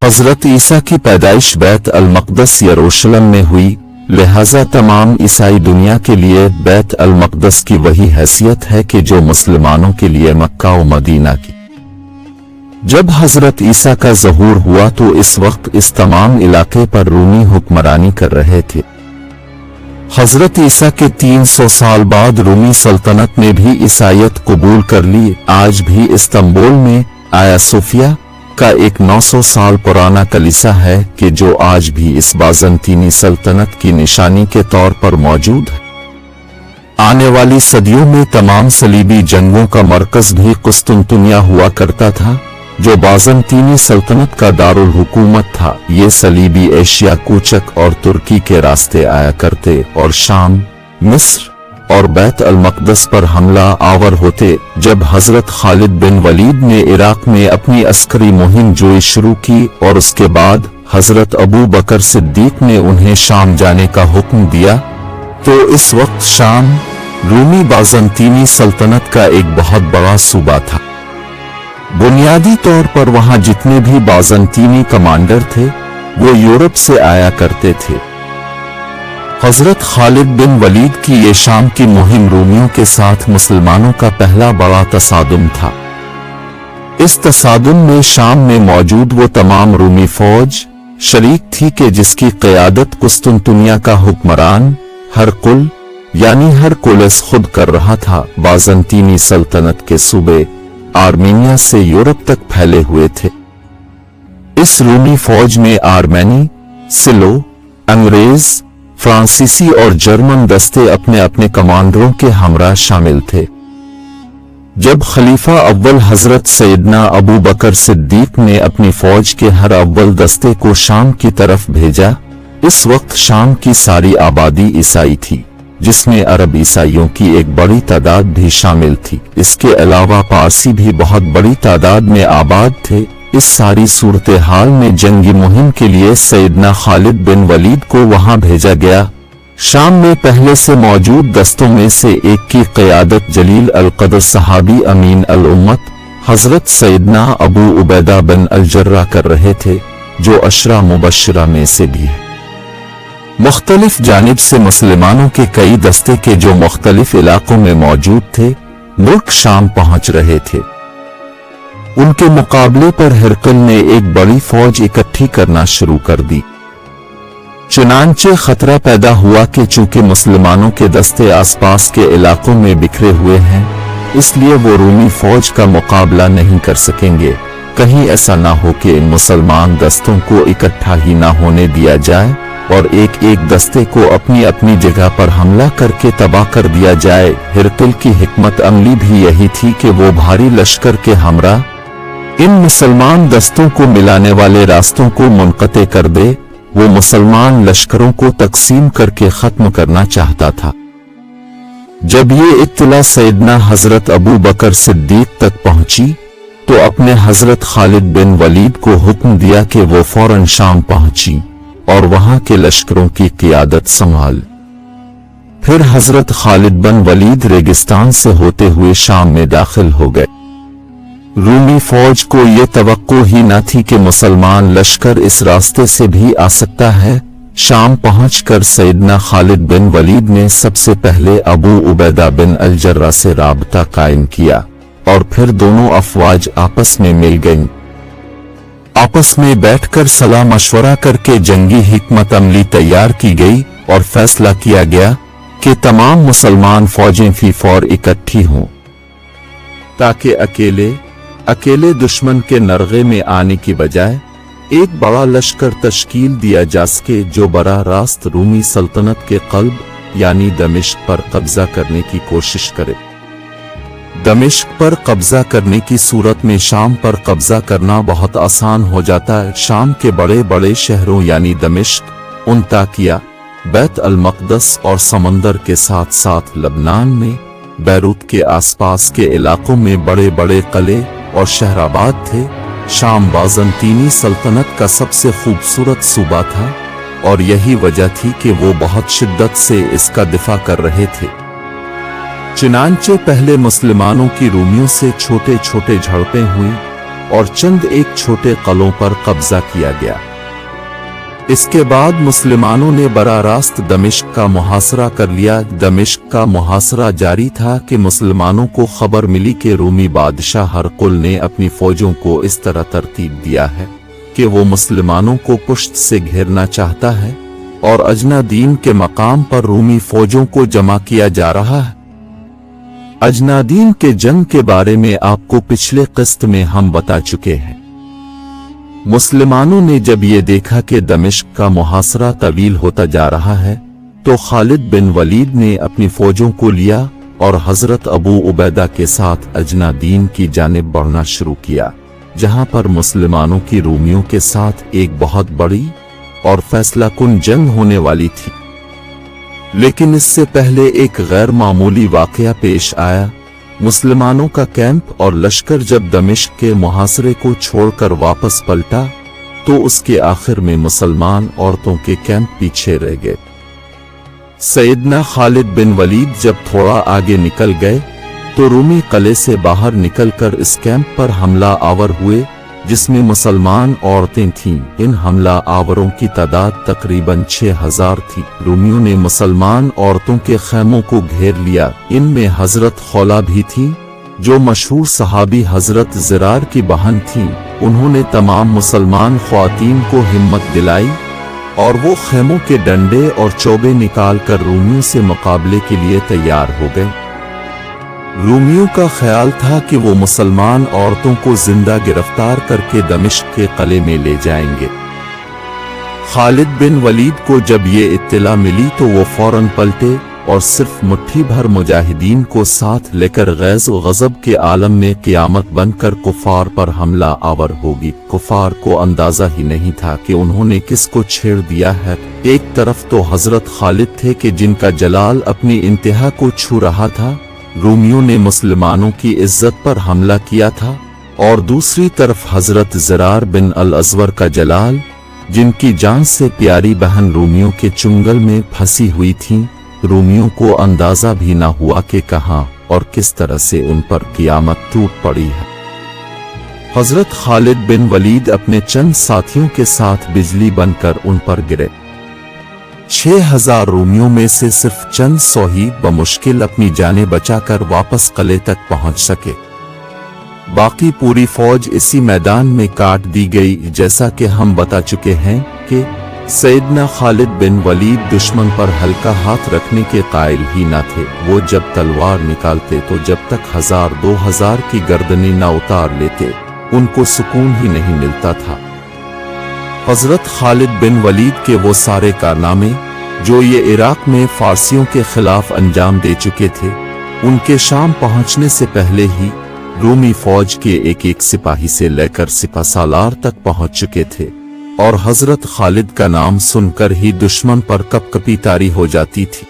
हज़रत ईसा की पैदाइश बैत अल-मक़दस यरूशलेम में हुई, लिहाजा तमाम ईसाई दुनिया के लिए बैत अल-मक़दस की वही हैसियत है कि जो मुसलमानों के लिए मक्का व मदीना की। जब हज़रत ईसा का ज़हूर हुआ तो इस वक्त इस तमाम इलाके पर रूमी हुक्मरानी कर रहे थे। हज़रत ईसा के 300 साल बाद रूमी सल्तनत ने भी ईसाईयत कबूल कर ली। आज भी इस्तांबुल में आया सोफिया का एक 900 साल पुराना कलीसा है कि जो आज भी इस बाज़ंतीनी सल्तनत की निशानी के तौर पर मौजूद है। आने वाली सदियों में तमाम सलीबी जंगों का मरकज भी कुस्तुनतुनिया हुआ करता था, जो बाज़ंतीनी सल्तनत का दारुल हुकूमत था। ये सलीबी एशिया कूचक और तुर्की के रास्ते आया करते और शाम, मिस्र और बैत अल-मक़दस पर हमला आवर होते। जब हज़रत खालिद बिन वलीद ने इराक में अपनी अस्करी मुहिम जोई शुरू की और उसके बाद हज़रत अबू बकर सिद्दीक ने उन्हें शाम जाने का हुक्म दिया, तो इस वक्त शाम रूमी बाज़ंतीनी सल्तनत का एक बहुत बड़ा सूबा था। बुनियादी तौर पर वहां जितने भी बाज़ंतीनी कमांडर थे वो यूरोप से आया करते थे। हज़रत खालिद बिन वलीद की ये शाम की मुहिम रूमियों के साथ मुसलमानों का पहला बड़ा तसादुम था। इस तसादुम में शाम में मौजूद वो तमाम रूमी फौज शरीक थी कि जिसकी क़यादत कुस्तुनतुनिया का हुक्मरान हरकुल यानी हरकुलस खुद कर रहा था। बाज़ंतीनी सल्तनत के सूबे आर्मीनिया से यूरोप तक फैले हुए थे। इस रूमी फौज में आर्मेनी, सिलो, अंग्रेज, फ्रांसीसी और जर्मन दस्ते अपने अपने कमांडरों के हमरा शामिल थे। जब खलीफा अव्वल हजरत सैयदना अबू बकर सिद्दीक ने अपनी फौज के हर अव्वल दस्ते को शाम की तरफ भेजा, इस वक्त शाम की सारी आबादी ईसाई थी, जिसमें अरब ईसाइयों की एक बड़ी तादाद भी शामिल थी। इसके अलावा पारसी भी बहुत बड़ी तादाद में आबाद थे। इस सारी सूरत हाल में जंगी मुहिम के लिए सैयदना खालिद बिन वलीद को वहां भेजा गया। शाम में पहले से मौजूद दस्तों में से एक की क़यादत जलील अल-क़द्र सहाबी अमीन अल-उम्मत हजरत सैयदना अबू उबैदा बिन अल-जर्रा कर रहे थे, जो अशरा मुबश्शिरा में से भी है। मुख्तलिफ जानिब से मुसलमानों के कई दस्ते के जो मुख्तलिफ इलाकों में मौजूद थे, मुल्क शाम पहुंच रहे थे। उनके मुकाबले पर हिरकल ने एक बड़ी फौज इकट्ठी करना शुरू कर दी। चुनांचे खतरा पैदा हुआ कि चूंकि मुसलमानों के दस्ते आसपास के इलाकों में बिखरे हुए हैं, इसलिए वो रूमी फौज का मुकाबला नहीं कर सकेंगे। कहीं ऐसा ना हो कि इन मुसलमान दस्तों को इकट्ठा ही ना होने दिया जाए और एक एक दस्ते को अपनी अपनी जगह पर हमला करके तबाह कर दिया जाए। हिरकल की हिकमत अमली भी यही थी कि वो भारी लश्कर के हमरा इन मुसलमान दस्तों को मिलाने वाले रास्तों को मुनक़ते कर दे। वो मुसलमान लश्करों को तकसीम करके खत्म करना चाहता था। जब ये इत्तला सैयदना हजरत अबू बकर सिद्दीक तक पहुंची, तो अपने हजरत खालिद बिन वलीद को हुक्म दिया कि वो फौरन शाम पहुंची और वहां के लश्करों की क़यादत संभाल। फिर हजरत खालिद बिन वलीद रेगिस्तान से होते हुए शाम में दाखिल हो गए। रूमी फौज को ये तवक्को ही न थी कि मुसलमान लश्कर इस रास्ते से भी आ सकता है। शाम पहुंचकर सैयदना खालिद बिन वलीद ने सबसे पहले अबू उबैदा बिन अल-जर्रा से राबता कायम किया और फिर दोनों अफवाज आपस में मिल गईं। आपस में बैठकर सलाह मशवरा करके जंगी हिकमत अमली तैयार की गई और फैसला किया गया कि तमाम मुसलमान फौजें फी फौर इकट्ठी हों, ताकि अकेले दुश्मन के नरगे में आने की बजाय एक बड़ा लश्कर तश्कील दिया जा सके, जो बराह रास्त रूमी सल्तनत के क़ल्ब यानी दमिश्क पर कब्जा करने की कोशिश करे। दमिश्क पर कब्जा करने की सूरत में शाम पर कब्जा करना बहुत आसान हो जाता है। शाम के बड़े बड़े शहरों यानी दमिश्क, उन्ताकिया, बैत अल-मक़दस और समंदर के साथ साथ लबनान में बैरूत के आसपास के इलाकों में बड़े बड़े किले और शहराबाद थे। शाम बाज़ंतीनी सल्तनत का सबसे खूबसूरत सूबा था और यही वजह थी कि वो बहुत शिद्दत से इसका दिफा कर रहे थे। चुनांचे पहले मुसलमानों की रूमियों से छोटे छोटे झड़पें हुई, और चंद एक छोटे कलों पर कब्जा किया गया। इसके बाद मुसलमानों ने बराह रास्त दमिश्क का मुहासरा कर लिया। दमिश्क का मुहासरा जारी था कि मुसलमानों को खबर मिली कि रूमी बादशाह हरकुल ने अपनी फौजों को इस तरह तरतीब दिया है कि वो मुसलमानों को पुश्त से घेरना चाहता है और अजनादीन के मकाम पर रूमी फौजों को जमा किया जा रहा है। अजनादीन के जंग के बारे में आपको पिछले किस्त में हम बता चुके हैं। मुसलमानों ने जब ये देखा कि दमिश्क का मुहासरा तवील होता जा रहा है तो खालिद बिन वलीद ने अपनी फौजों को लिया और हजरत अबू उबैदा के साथ अजनादीन की जानिब बढ़ना शुरू किया, जहां पर मुसलमानों की रूमियों के साथ एक बहुत बड़ी और फैसला कुन जंग होने वाली थी। लेकिन इससे पहले एक गैर मामूली वाकया पेश आया। मुसलमानों का कैंप और लश्कर जब दमिश्क के मुहासरे को छोड़कर वापस पलटा तो उसके आखिर में मुसलमान औरतों के कैंप पीछे रह गए। सैयदना खालिद बिन वलीद जब थोड़ा आगे निकल गए तो रूमी किले से बाहर निकलकर इस कैंप पर हमला आवर हुए, जिसमें मुसलमान औरतें थीं। इन हमला आवरों की तादाद तकरीबन 6000 थी। रूमियों ने मुसलमान औरतों के खैमों को घेर लिया। इनमें हजरत खौला भी थी, जो मशहूर सहाबी हजरत ज़रार की बहन थीं। उन्होंने तमाम मुसलमान ख्वातीन को हिम्मत दिलाई और वो खैमों के डंडे और चौबे निकाल कर रूमियों से मुकाबले के लिए तैयार हो गए। रूमियों का ख्याल था कि वो मुसलमान औरतों को जिंदा गिरफ्तार करके दमिश्क के किले में ले जाएंगे। खालिद बिन वलीद को जब ये इत्तला मिली तो वो फौरन पलटे और सिर्फ मुट्ठी भर मुजाहिदीन को साथ लेकर गैज़ व गज़ब के आलम में क़यामत बनकर कुफार पर हमला आवर होगी। कुफार को अंदाजा ही नहीं था कि उन्होंने किसको छेड़ दिया है। एक तरफ तो हजरत खालिद थे कि जिनका जलाल अपनी इंतहा को छू रहा था, रूमियों ने मुसलमानों की इज्जत पर हमला किया था, और दूसरी तरफ हजरत ज़रार बिन अल अज़वर का जलाल, जिनकी जान से प्यारी बहन रूमियों के चुंगल में फंसी हुई थीं। रूमियों को अंदाजा भी न हुआ कि कहां और किस तरह से उन पर क़यामत टूट पड़ी है। हजरत खालिद बिन वलीद अपने चंद साथियों के साथ बिजली बनकर उन पर गिरे। 6000 रूमियों में से सिर्फ चंद सौ ही बमुश्किल अपनी जानें बचाकर वापस किले तक पहुंच सके। बाकी पूरी फौज इसी मैदान में काट दी गई। जैसा कि हम बता चुके हैं कि सैयदना खालिद बिन वलीद दुश्मन पर हल्का हाथ रखने के कायल ही न थे। वो जब तलवार निकालते तो जब तक 1000-2000 की गर्दनें न उतार लेते उनको सुकून ही नहीं मिलता था। हजरत खालिद बिन वलीद के वो सारे कारनामे जो ये इराक में फारसियों के खिलाफ अंजाम दे चुके थे, उनके शाम पहुंचने से पहले ही रूमी फौज के एक एक सिपाही से लेकर सिपहसालार तक पहुंच चुके थे, और हजरत खालिद का नाम सुनकर ही दुश्मन पर कपकपी तारी हो जाती थी।